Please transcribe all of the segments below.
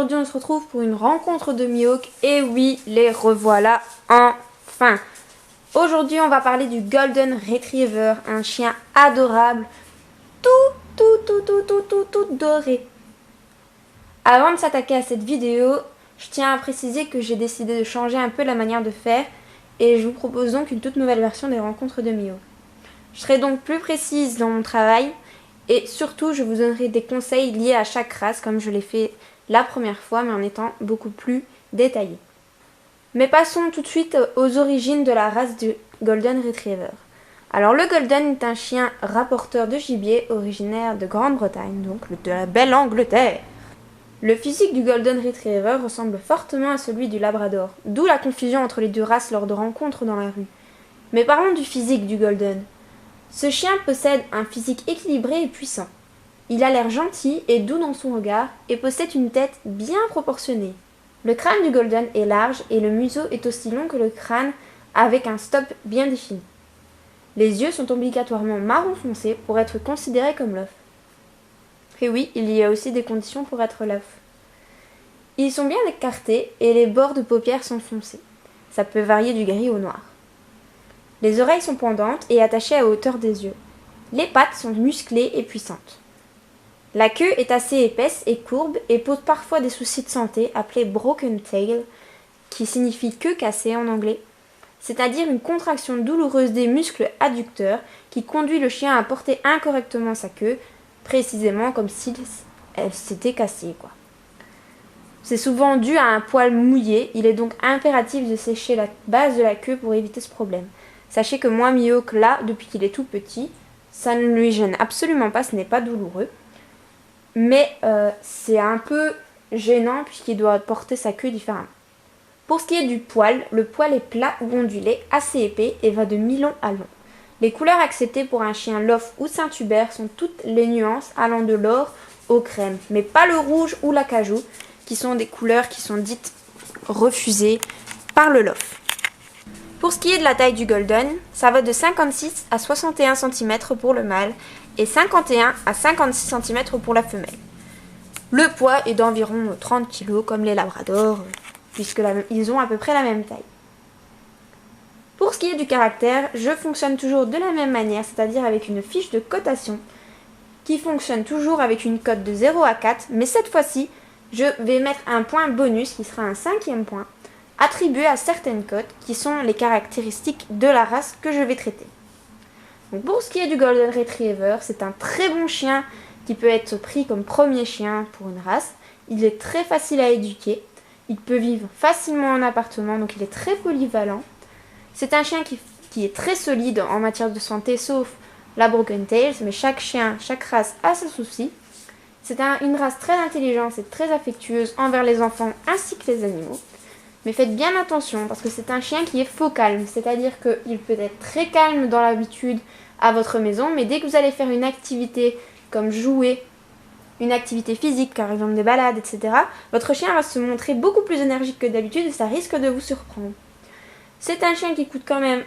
aujourd'hui on se retrouve pour une rencontre de Mihawk. Et oui, les revoilà enfin. Aujourd'hui on va parler du Golden Retriever, un chien adorable, tout doré. Avant de s'attaquer à cette vidéo, je tiens à préciser que j'ai décidé de changer un peu la manière de faire et je vous propose donc une toute nouvelle version des rencontres de Mihawk. Je serai donc plus précise dans mon travail et surtout je vous donnerai des conseils liés à chaque race comme je l'ai fait la première fois mais en étant beaucoup plus détaillé. Mais passons tout de suite aux origines de la race du Golden Retriever. Alors le Golden est un chien rapporteur de gibier originaire de Grande-Bretagne, donc de la belle Angleterre. Le physique du Golden Retriever ressemble fortement à celui du Labrador, d'où la confusion entre les deux races lors de rencontres dans la rue. Mais parlons du physique du Golden. Ce chien possède un physique équilibré et puissant. Il a l'air gentil et doux dans son regard et possède une tête bien proportionnée. Le crâne du Golden est large et le museau est aussi long que le crâne avec un stop bien défini. Les yeux sont obligatoirement marron foncé pour être considérés comme l'œuf. Et oui, il y a aussi des conditions pour être l'œuf. Ils sont bien écartés et les bords de paupières sont foncés. Ça peut varier du gris au noir. Les oreilles sont pendantes et attachées à hauteur des yeux. Les pattes sont musclées et puissantes. La queue est assez épaisse et courbe et pose parfois des soucis de santé appelés broken tail, qui signifie queue cassée en anglais, c'est-à-dire une contraction douloureuse des muscles adducteurs qui conduit le chien à porter incorrectement sa queue, précisément comme si elle s'était cassée, C'est souvent dû à un poil mouillé, il est donc impératif de sécher la base de la queue pour éviter ce problème. Sachez que moi, Mihawk, là, depuis qu'il est tout petit, ça ne lui gêne absolument pas, ce n'est pas douloureux. Mais c'est un peu gênant puisqu'il doit porter sa queue différemment. Pour ce qui est du poil, le poil est plat ou ondulé, assez épais et va de mi-long à long. Les couleurs acceptées pour un chien lof ou Saint-Hubert sont toutes les nuances allant de l'or au crème, mais pas le rouge ou l'acajou, qui sont des couleurs qui sont dites refusées par le lof. Pour ce qui est de la taille du Golden, ça va de 56 à 61 cm pour le mâle et 51 à 56 cm pour la femelle. Le poids est d'environ 30 kg comme les Labradors, puisqu'ils ont à peu près la même taille. Pour ce qui est du caractère, je fonctionne toujours de la même manière, c'est-à-dire avec une fiche de cotation qui fonctionne toujours avec une cote de 0 à 4, mais cette fois-ci, je vais mettre un point bonus qui sera un 5e point, attribué à certaines cotes qui sont les caractéristiques de la race que je vais traiter. Donc pour ce qui est du Golden Retriever, c'est un très bon chien qui peut être pris comme premier chien pour une race. Il est très facile à éduquer, il peut vivre facilement en appartement, donc il est très polyvalent. C'est un chien qui est très solide en matière de santé, sauf la Broken Tails, mais chaque chien, chaque race a ses soucis. C'est une race très intelligente et très affectueuse envers les enfants ainsi que les animaux. Mais faites bien attention parce que c'est un chien qui est faux calme, c'est-à-dire qu'il peut être très calme dans l'habitude à votre maison, mais dès que vous allez faire une activité comme jouer, une activité physique, par exemple des balades, etc., votre chien va se montrer beaucoup plus énergique que d'habitude et ça risque de vous surprendre. C'est un chien qui coûte quand même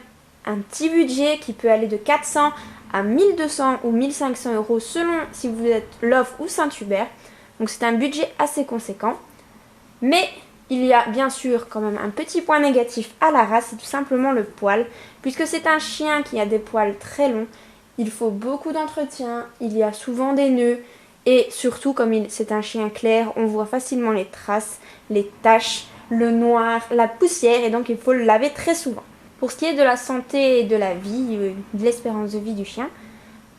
un petit budget qui peut aller de 400 à 1200 ou 1500 euros selon si vous êtes lof ou Saint-Hubert. Donc c'est un budget assez conséquent. Mais il y a bien sûr quand même un petit point négatif à la race, c'est tout simplement le poil. Puisque c'est un chien qui a des poils très longs, il faut beaucoup d'entretien, il y a souvent des nœuds. Et surtout, comme c'est un chien clair, on voit facilement les traces, les taches, le noir, la poussière, et donc il faut le laver très souvent. Pour ce qui est de la santé et de la vie, de l'espérance de vie du chien,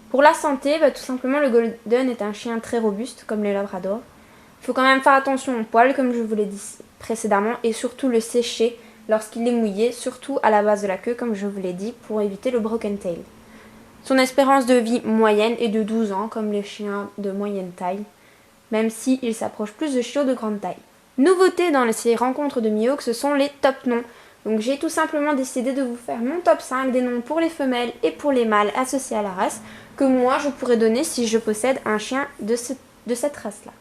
pour la santé, tout simplement le Golden est un chien très robuste, comme les Labradors. Il faut quand même faire attention au poil, comme je vous l'ai dit précédemment, et surtout le sécher lorsqu'il est mouillé, surtout à la base de la queue, comme je vous l'ai dit, pour éviter le broken tail. Son espérance de vie moyenne est de 12 ans, comme les chiens de moyenne taille, même s'il s'approche plus de chiots de grande taille. Nouveauté dans ces rencontres de Mihawk, ce sont les top noms. Donc j'ai tout simplement décidé de vous faire mon top 5 des noms pour les femelles et pour les mâles associés à la race, que moi je pourrais donner si je possède un chien de cette race-là.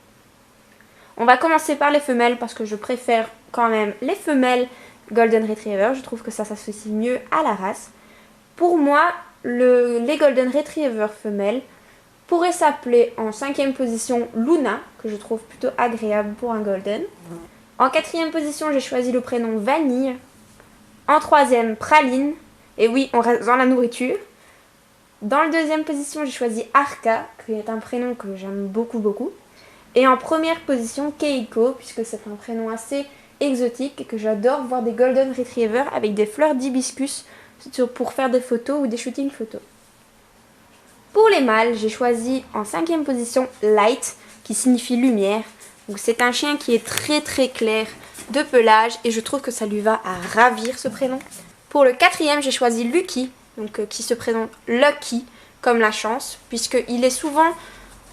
On va commencer par les femelles parce que je préfère quand même les femelles Golden Retriever, je trouve que ça s'associe mieux à la race. Pour moi, les Golden Retriever femelles pourrait s'appeler en 5e position Luna, que je trouve plutôt agréable pour un golden. En 4e position, j'ai choisi le prénom Vanille. En 3e, Praline. Et oui, on reste dans la nourriture. Dans la 2e position, j'ai choisi Arka, qui est un prénom que j'aime beaucoup, beaucoup. Et en première position, Keiko, puisque c'est un prénom assez exotique et que j'adore voir des Golden Retriever avec des fleurs d'hibiscus pour faire des photos ou des shootings photos. Pour les mâles, j'ai choisi en 5e position Light, qui signifie lumière. Donc c'est un chien qui est très très clair de pelage et je trouve que ça lui va à ravir ce prénom. Pour le 4e, j'ai choisi Lucky, donc qui se présente Lucky comme la chance, puisqu'il est souvent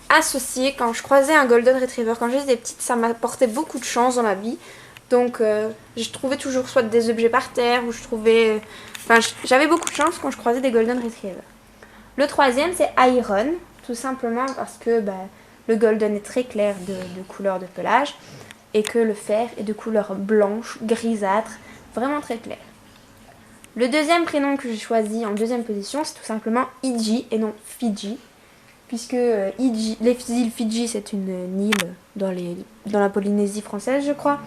associé quand je croisais un Golden Retriever. Quand j'étais petite, ça m'apportait beaucoup de chance dans ma vie. Donc je trouvais toujours soit des objets par terre ou j'avais beaucoup de chance quand je croisais des Golden Retriever. Le 3e, c'est Iron, tout simplement parce que le golden est très clair de couleur de pelage et que le fer est de couleur blanche, grisâtre, vraiment très clair. Le 2e prénom que j'ai choisi en 2e position, c'est tout simplement Iji et non Fiji, puisque les îles Fidji, c'est une île dans la Polynésie française, je crois,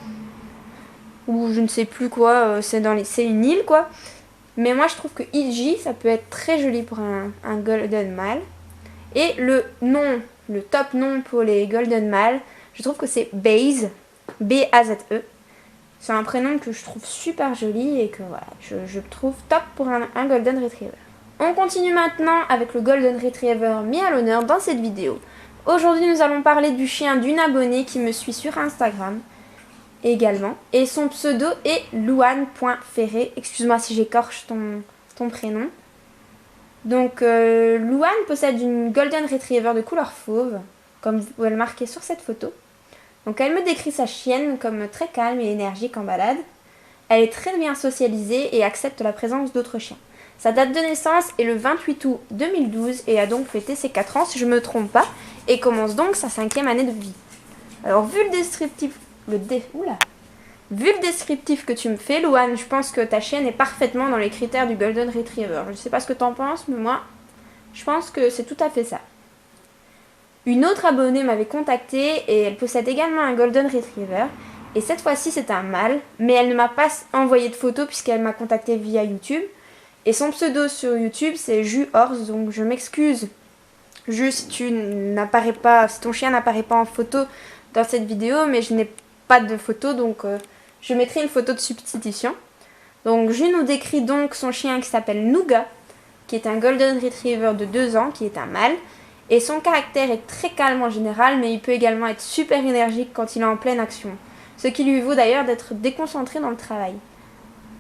ou je ne sais plus quoi, c'est une île quoi. Mais moi je trouve que Iji, ça peut être très joli pour un golden mâle. Et le top nom pour les golden mâles, je trouve que c'est Baze, B-A-Z-E. C'est un prénom que je trouve super joli et que voilà, je trouve top pour un golden retriever. On continue maintenant avec le golden retriever mis à l'honneur dans cette vidéo. Aujourd'hui nous allons parler du chien d'une abonnée qui me suit sur Instagram également. Et son pseudo est Louane.ferré. Excuse-moi si j'écorche ton prénom. Donc Louane possède une Golden Retriever de couleur fauve, comme vous pouvez le marquer sur cette photo. Donc elle me décrit sa chienne comme très calme et énergique en balade. Elle est très bien socialisée et accepte la présence d'autres chiens. Sa date de naissance est le 28 août 2012 et a donc fêté ses 4 ans si je ne me trompe pas et commence donc sa 5e année de vie. Alors vu le descriptif que tu me fais, Louane, je pense que ta chienne est parfaitement dans les critères du Golden Retriever. Je ne sais pas ce que tu en penses, mais moi, je pense que c'est tout à fait ça. Une autre abonnée m'avait contactée et elle possède également un Golden Retriever. Et cette fois-ci, c'est un mâle, mais elle ne m'a pas envoyé de photo puisqu'elle m'a contactée via YouTube. Et son pseudo sur YouTube, c'est JuHorse, donc je m'excuse. Si ton chien n'apparaît pas en photo dans cette vidéo, mais je n'ai pas de photo, donc je mettrai une photo de substitution. Donc Ju nous décrit donc son chien qui s'appelle Nougat, qui est un Golden Retriever de 2 ans, qui est un mâle. Et son caractère est très calme en général, mais il peut également être super énergique quand il est en pleine action. Ce qui lui vaut d'ailleurs d'être déconcentré dans le travail.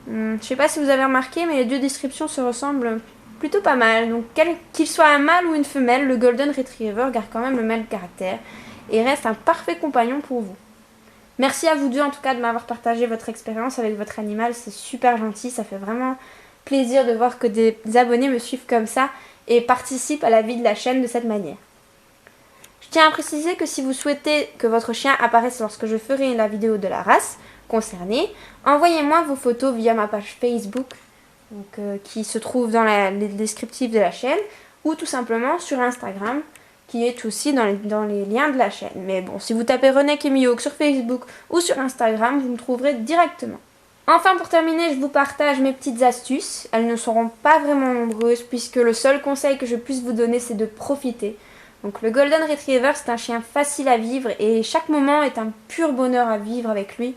Je sais pas si vous avez remarqué, mais les deux descriptions se ressemblent plutôt pas mal. Donc qu'il soit un mâle ou une femelle, le Golden Retriever garde quand même le même caractère et reste un parfait compagnon pour vous. Merci à vous deux en tout cas de m'avoir partagé votre expérience avec votre animal, c'est super gentil, ça fait vraiment plaisir de voir que des abonnés me suivent comme ça et participent à la vie de la chaîne de cette manière. Je tiens à préciser que si vous souhaitez que votre chien apparaisse lorsque je ferai la vidéo de la race concernée, envoyez-moi vos photos via ma page Facebook qui se trouve dans les descriptifs de la chaîne ou tout simplement sur Instagram qui est aussi dans les liens de la chaîne. Mais bon, si vous tapez René Kémioc sur Facebook ou sur Instagram, vous me trouverez directement. Enfin, pour terminer, je vous partage mes petites astuces. Elles ne seront pas vraiment nombreuses puisque le seul conseil que je puisse vous donner, c'est de profiter. Donc le Golden Retriever, c'est un chien facile à vivre et chaque moment est un pur bonheur à vivre avec lui.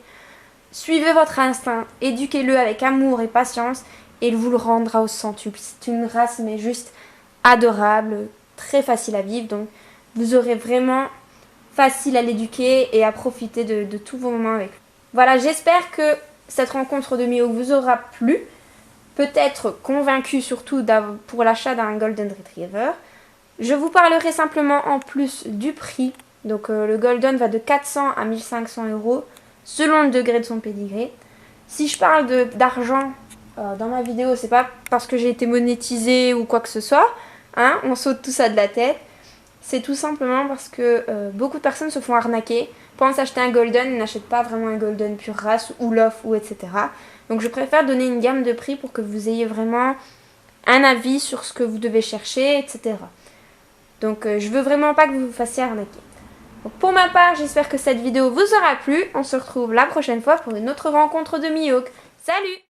Suivez votre instinct, éduquez-le avec amour et patience et il vous le rendra au centuple. C'est une race mais juste adorable, très facile à vivre, donc vous aurez vraiment facile à l'éduquer et à profiter de tous vos moments avec lui. Voilà, j'espère que cette rencontre de Mio vous aura plu, peut-être convaincu surtout pour l'achat d'un Golden Retriever. Je vous parlerai simplement en plus du prix, donc le Golden va de 400 à 1500 € selon le degré de son pédigré. Si je parle d'argent dans ma vidéo, c'est pas parce que j'ai été monétisée ou quoi que ce soit, hein, on saute tout ça de la tête. C'est tout simplement parce que beaucoup de personnes se font arnaquer, pensent acheter un Golden, n'achètent pas vraiment un Golden pure race ou l'off ou etc. Donc je préfère donner une gamme de prix pour que vous ayez vraiment un avis sur ce que vous devez chercher, etc. Donc je veux vraiment pas que vous vous fassiez arnaquer. Donc, pour ma part, j'espère que cette vidéo vous aura plu. On se retrouve la prochaine fois pour une autre rencontre de Mihawk. Salut!